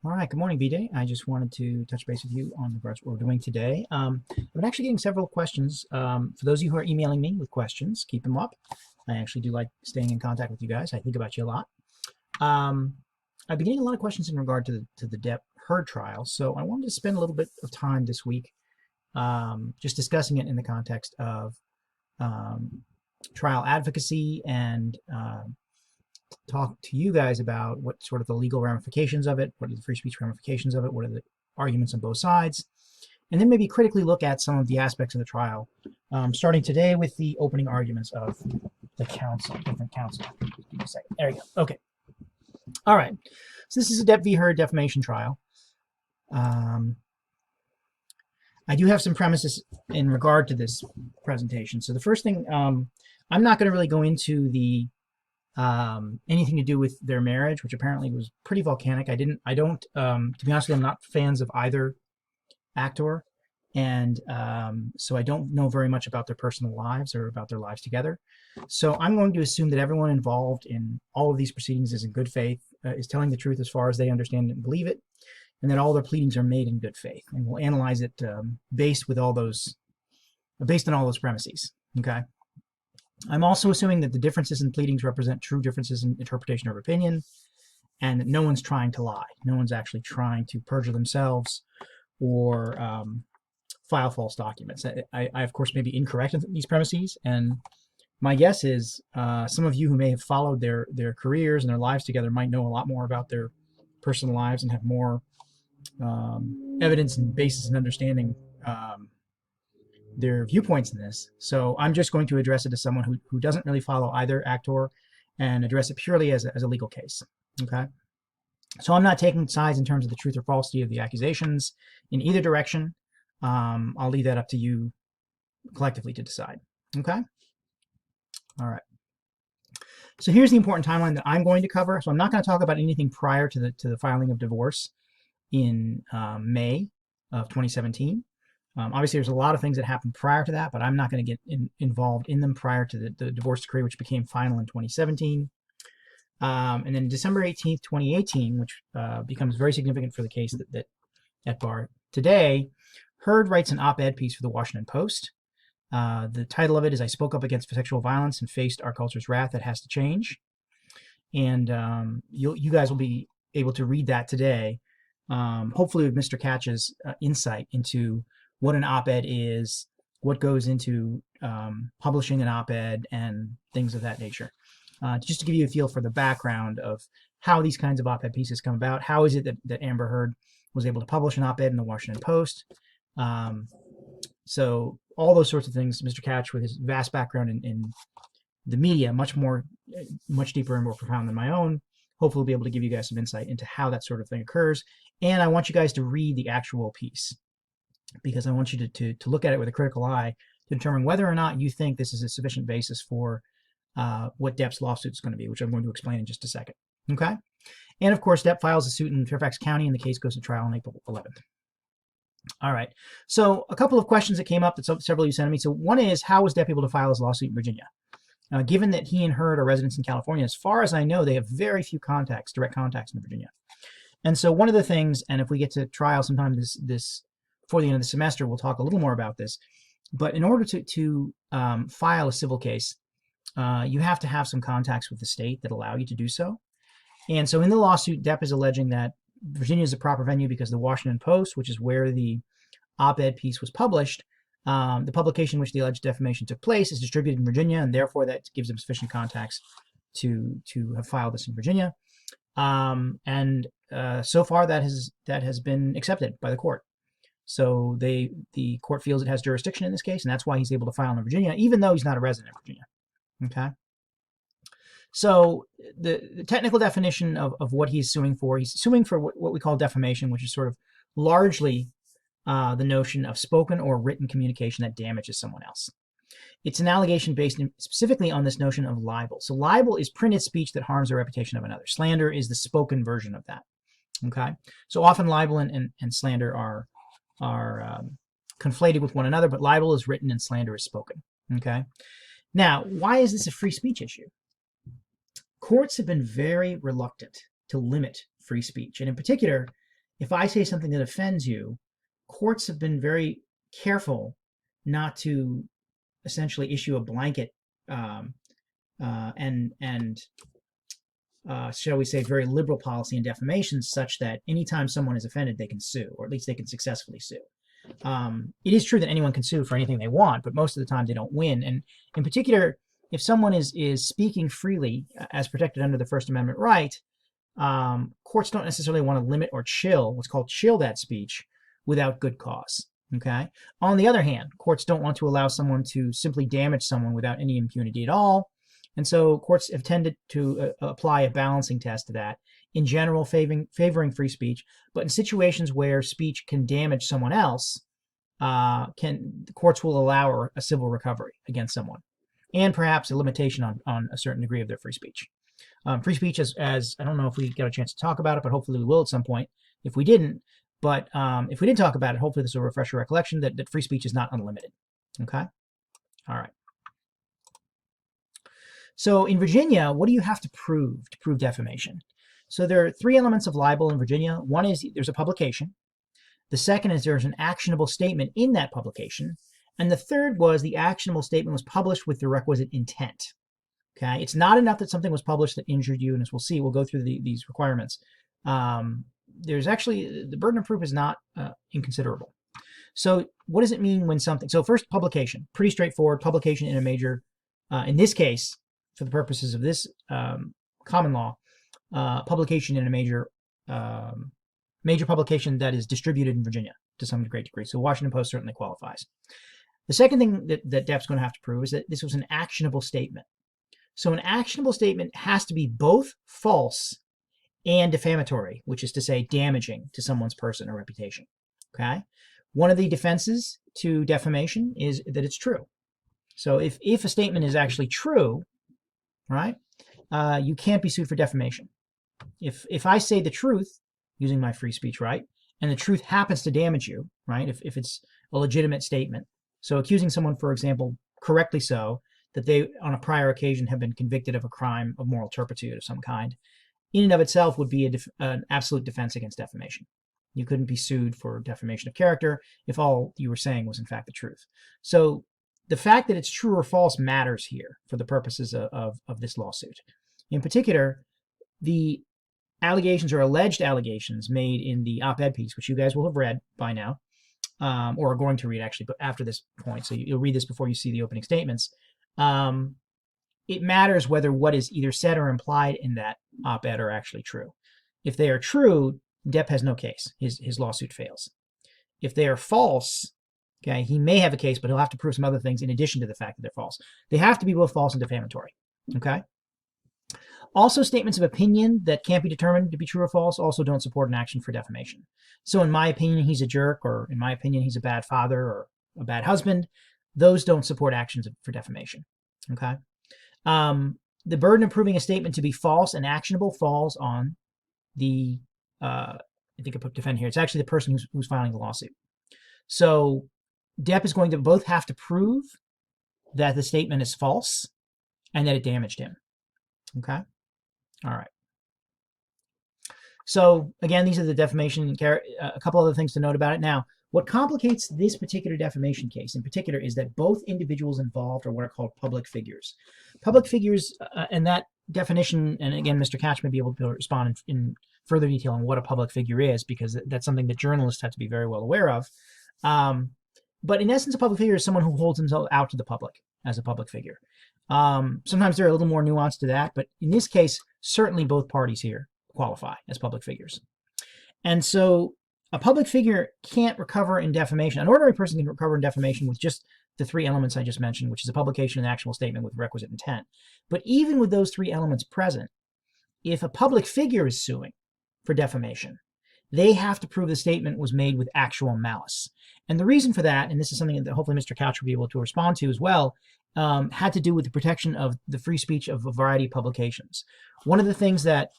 All right, good morning, BJ. I just wanted to touch base with you on regards to what we're doing today. I've been actually getting several questions. For those of you who are emailing me with questions, keep them up. I actually do like staying in contact with you guys. I think about you a lot. Um, I've been getting a lot of questions in regard to the Depp Heard trial, so I wanted to spend a little bit of time this week just discussing it in the context of um, trial advocacy and talk to you guys about what sort of the legal ramifications of it, what are the free speech ramifications of it, what are the arguments on both sides, and then maybe critically look at some of the aspects of the trial, starting today with the opening arguments of the counsel, different counsel. Give me a second. There we go. Okay. All right. So this is a Depp v. Heard defamation trial. I do have some premises in regard to this presentation. So the first thing, I'm not going to really go into the anything to do with their marriage, which apparently was pretty volcanic. I don't, to be honest with you, I'm not fans of either actor, and so I don't know very much about their personal lives or about their lives together. So I'm going to assume that everyone involved in all of these proceedings is in good faith, is telling the truth as far as they understand it and believe it, and that all their pleadings are made in good faith. And we'll analyze it based on all those premises. Okay. I'm also assuming that the differences in pleadings represent true differences in interpretation of opinion, and that no one's trying to lie. No one's actually trying to perjure themselves or file false documents. I, of course, may be incorrect in these premises, and my guess is some of you who may have followed their careers and their lives together might know a lot more about their personal lives and have more evidence and basis and understanding their viewpoints in this. So I'm just going to address it as someone who doesn't really follow either actor and address it purely as a legal case. Okay. So I'm not taking sides in terms of the truth or falsity of the accusations in either direction. I'll leave that up to you collectively to decide. Okay. All right. So here's the important timeline that I'm going to cover. So I'm not going to talk about anything prior to the filing of divorce in May of 2017. Obviously, there's a lot of things that happened prior to that, but I'm not going to get involved in them prior to the divorce decree, which became final in 2017. And then December 18th, 2018, which becomes very significant for the case that at bar today, Heard writes an op-ed piece for the Washington Post. The title of it is "I Spoke Up Against Sexual Violence and Faced Our Culture's Wrath That Has to Change." And you guys will be able to read that today, hopefully with Mr. Catch's insight into what an op-ed is, what goes into publishing an op-ed, and things of that nature. Just to give you a feel for the background of how these kinds of op-ed pieces come about. How is it that Amber Heard was able to publish an op-ed in the Washington Post? So all those sorts of things, Mr. Catch, with his vast background in the media, much deeper and more profound than my own, hopefully will be able to give you guys some insight into how that sort of thing occurs. And I want you guys to read the actual piece, because I want you to look at it with a critical eye to determine whether or not you think this is a sufficient basis for what Depp's lawsuit is going to be, which I'm going to explain in just a second. Okay? And of course, Depp files a suit in Fairfax County, and the case goes to trial on April 11th. All right. So a couple of questions that came up that several of you sent me. So one is, how was Depp able to file his lawsuit in Virginia? Given that he and Heard are residents in California, as far as I know, they have very few direct contacts in Virginia. And so one of the things, and if we get to trial sometime this before the end of the semester, we'll talk a little more about this. But in order to file a civil case, you have to have some contacts with the state that allow you to do so. And so in the lawsuit, Depp is alleging that Virginia is the proper venue because the Washington Post, which is where the op-ed piece was published, the publication in which the alleged defamation took place, is distributed in Virginia, and therefore that gives them sufficient contacts to have filed this in Virginia. So far that has been accepted by the court. So the court feels it has jurisdiction in this case, and that's why he's able to file in Virginia, even though he's not a resident of Virginia. Okay. So the technical definition of what he's suing for what we call defamation, which is sort of largely the notion of spoken or written communication that damages someone else. It's an allegation based specifically on this notion of libel. So libel is printed speech that harms the reputation of another. Slander is the spoken version of that. Okay. So often libel and slander are conflated with one another, but libel is written and slander is spoken. Okay. Now, why is this a free speech issue? Courts have been very reluctant to limit free speech, and in particular, if I say something that offends you, courts have been very careful not to essentially issue a blanket um, and shall we say, very liberal policy in defamation, such that anytime someone is offended, they can sue, or at least they can successfully sue. It is true that anyone can sue for anything they want, but most of the time they don't win. And in particular, if someone is speaking freely as protected under the First Amendment right, courts don't necessarily want to limit or chill, what's called chill that speech, without good cause. Okay. On the other hand, courts don't want to allow someone to simply damage someone without any impunity at all. And so courts have tended to apply a balancing test to that, in general favoring free speech, but in situations where speech can damage someone else, the courts will allow a civil recovery against someone, and perhaps a limitation on a certain degree of their free speech. Free speech, as I don't know if we got a chance to talk about it, but hopefully we will at some point. If we didn't, if we did talk about it, hopefully this will refresh your recollection that free speech is not unlimited. Okay? All right. So in Virginia, what do you have to prove defamation? So there are three elements of libel in Virginia. One is there's a publication. The second is there's an actionable statement in that publication. And the third was the actionable statement was published with the requisite intent. Okay, it's not enough that something was published that injured you, and as we'll see, we'll go through these requirements. There's actually, the burden of proof is not inconsiderable. So what does it mean when something, so first, publication, pretty straightforward, publication in a major, in this case, for the purposes of this common law, publication in a major publication that is distributed in Virginia to some great degree. So Washington Post certainly qualifies. The second thing that Depp's going to have to prove is that this was an actionable statement. So an actionable statement has to be both false and defamatory, which is to say damaging to someone's person or reputation. Okay? One of the defenses to defamation is that it's true. So if a statement is actually true, right, you can't be sued for defamation. If I say the truth using my free speech right, and the truth happens to damage you, right, if it's a legitimate statement, so accusing someone, for example, correctly so, that they on a prior occasion have been convicted of a crime of moral turpitude of some kind, in and of itself would be an absolute defense against defamation. You couldn't be sued for defamation of character if all you were saying was in fact the truth. So the fact that it's true or false matters here for the purposes of this lawsuit. In particular, the allegations or alleged allegations made in the op-ed piece, which you guys will have read by now, or are going to read actually, but after this point, so you'll read this before you see the opening statements. It matters whether what is either said or implied in that op-ed are actually true. If they are true, Depp has no case. His lawsuit fails. If they are false, okay, he may have a case, but he'll have to prove some other things in addition to the fact that they're false. They have to be both false and defamatory. Okay. Also, statements of opinion that can't be determined to be true or false also don't support an action for defamation. So in my opinion, he's a jerk, or in my opinion, he's a bad father or a bad husband. Those don't support actions for defamation. Okay. The burden of proving a statement to be false and actionable falls on the, I think I put defend here. It's actually the person who's filing the lawsuit. So Depp is going to both have to prove that the statement is false and that it damaged him. Okay. All right. So again, these are the defamation, a couple other things to note about it. Now, what complicates this particular defamation case in particular is that both individuals involved are what are called public figures. Public figures, and that definition, and again, Mr. Catch may be able to respond in further detail on what a public figure is, because that's something that journalists have to be very well aware of. But in essence, a public figure is someone who holds himself out to the public as a public figure. Sometimes there are a little more nuance to that, but in this case, certainly both parties here qualify as public figures. And so a public figure can't recover in defamation. An ordinary person can recover in defamation with just the three elements I just mentioned, which is a publication and actual statement with requisite intent. But even with those three elements present, if a public figure is suing for defamation, they have to prove the statement was made with actual malice. And the reason for that, and this is something that hopefully Mr. Couch will be able to respond to as well, had to do with the protection of the free speech of a variety of publications. One of the things that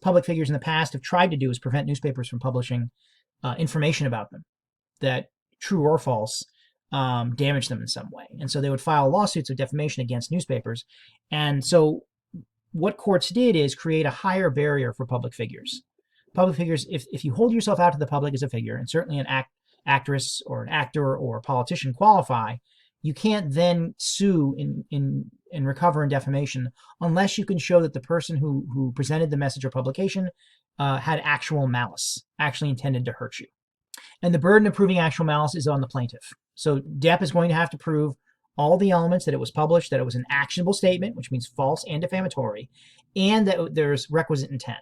public figures in the past have tried to do is prevent newspapers from publishing information about them that, true or false, damage them in some way. And so they would file lawsuits of defamation against newspapers. And so what courts did is create a higher barrier for public figures. public figures, if you hold yourself out to the public as a figure, and certainly an actress or an actor or a politician qualify, you can't then sue and recover in defamation unless you can show that the person who presented the message or publication had actual malice, actually intended to hurt you. And the burden of proving actual malice is on the plaintiff. So Depp is going to have to prove all the elements, that it was published, that it was an actionable statement, which means false and defamatory, and that there's requisite intent.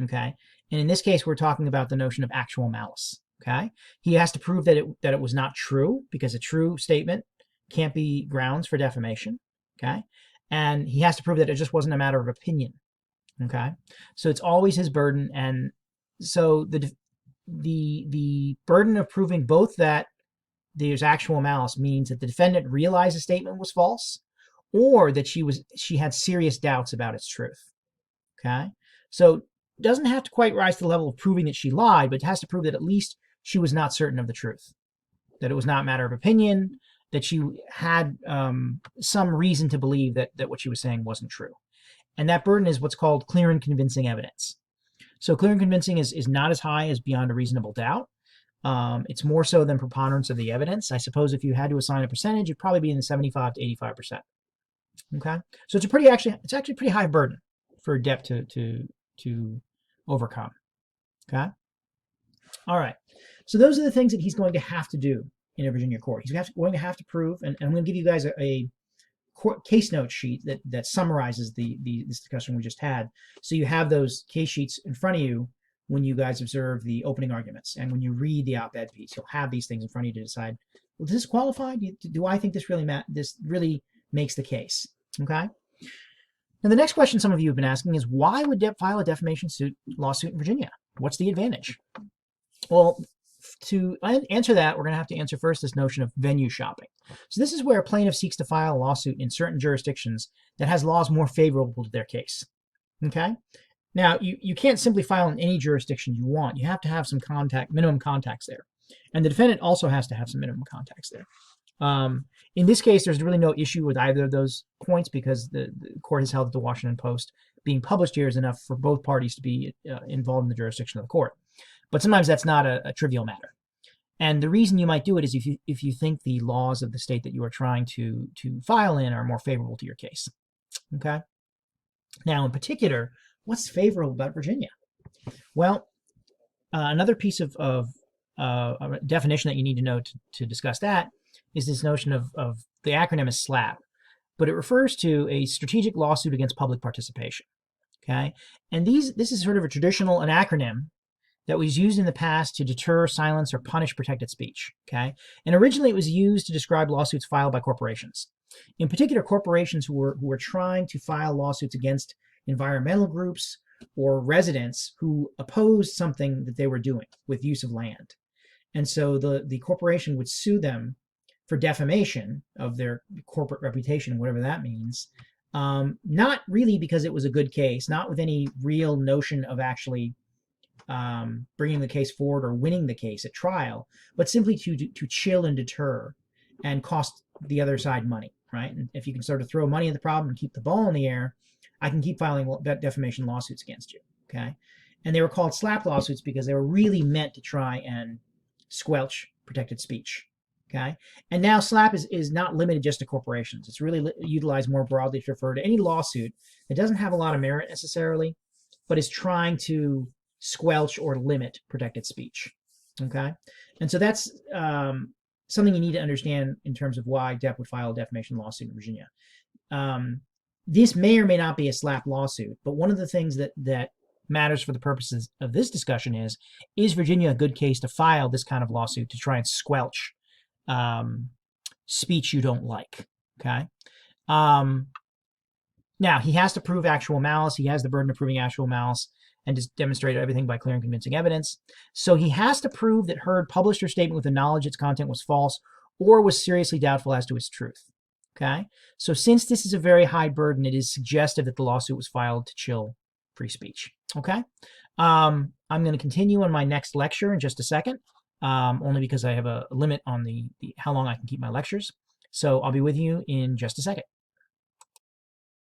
Okay? And in this case, we're talking about the notion of actual malice. Okay? He has to prove that it was not true, because a true statement can't be grounds for defamation. Okay? And he has to prove that it just wasn't a matter of opinion. Okay? So it's always his burden, and so the burden of proving both that there's actual malice means that the defendant realized the statement was false, or that she had serious doubts about its truth. Okay? So it doesn't have to quite rise to the level of proving that she lied, but it has to prove that at least she was not certain of the truth, that it was not a matter of opinion, that she had some reason to believe that what she was saying wasn't true. And that burden is what's called clear and convincing evidence. So clear and convincing is not as high as beyond a reasonable doubt. It's more so than preponderance of the evidence. I suppose if you had to assign a percentage, it'd probably be in the 75 to 85%. Okay, so it's actually a pretty high burden for Depp to overcome. Okay, all right. So those are the things that he's going to have to do in a Virginia court. He's going to have to prove, and I'm going to give you guys a case note sheet that summarizes this discussion we just had. So you have those case sheets in front of you when you guys observe the opening arguments, and when you read the op-ed piece, you'll have these things in front of you to decide, well, does this qualify? Do I think this really makes the case? Okay. Now the next question some of you have been asking is, why would Depp file a defamation lawsuit in Virginia? What's the advantage? Well, to answer that, we're going to have to answer first this notion of venue shopping. So this is where a plaintiff seeks to file a lawsuit in certain jurisdictions that has laws more favorable to their case. Okay? Now, you can't simply file in any jurisdiction you want. You have to have some minimum contacts there. And the defendant also has to have some minimum contacts there. In this case, there's really no issue with either of those points, because the court has held that the Washington Post being published here is enough for both parties to be involved in the jurisdiction of the court. But sometimes that's not a trivial matter. And the reason you might do it is if you think the laws of the state that you are trying to file in are more favorable to your case. Okay? Now, in particular, what's favorable about Virginia? Well, another piece of a definition that you need to know to discuss that is this notion of the acronym is SLAPP, but it refers to a strategic lawsuit against public participation. Okay? And this is sort of an acronym that was used in the past to deter, silence, or punish protected speech. Okay? And originally it was used to describe lawsuits filed by corporations. In particular, corporations who were trying to file lawsuits against environmental groups or residents who opposed something that they were doing with use of land. And so the corporation would sue them for defamation of their corporate reputation, whatever that means, not really because it was a good case, not with any real notion of actually bringing the case forward or winning the case at trial, but simply to chill and deter and cost the other side money, right? And if you can sort of throw money at the problem and keep the ball in the air, I can keep filing defamation lawsuits against you, okay? And they were called SLAPP lawsuits because they were really meant to try and squelch protected speech, okay? And now SLAPP is not limited just to corporations. It's really utilized more broadly to refer to any lawsuit that doesn't have a lot of merit necessarily, but is trying to squelch or limit protected speech, okay? And so that's something you need to understand in terms of why Depp would file a defamation lawsuit in Virginia. This may or may not be a SLAPP lawsuit, but one of the things that matters for the purposes of this discussion is Virginia a good case to file this kind of lawsuit to try and squelch speech you don't like, okay? Now, he has to prove actual malice. He has the burden of proving actual malice and just demonstrate everything by clear and convincing evidence. So he has to prove that Heard published her statement with the knowledge its content was false or was seriously doubtful as to its truth. Okay? So since this is a very high burden, it is suggestive that the lawsuit was filed to chill free speech. Okay? I'm going to continue on my next lecture in just a second, only because I have a limit on the how long I can keep my lectures. So I'll be with you in just a second.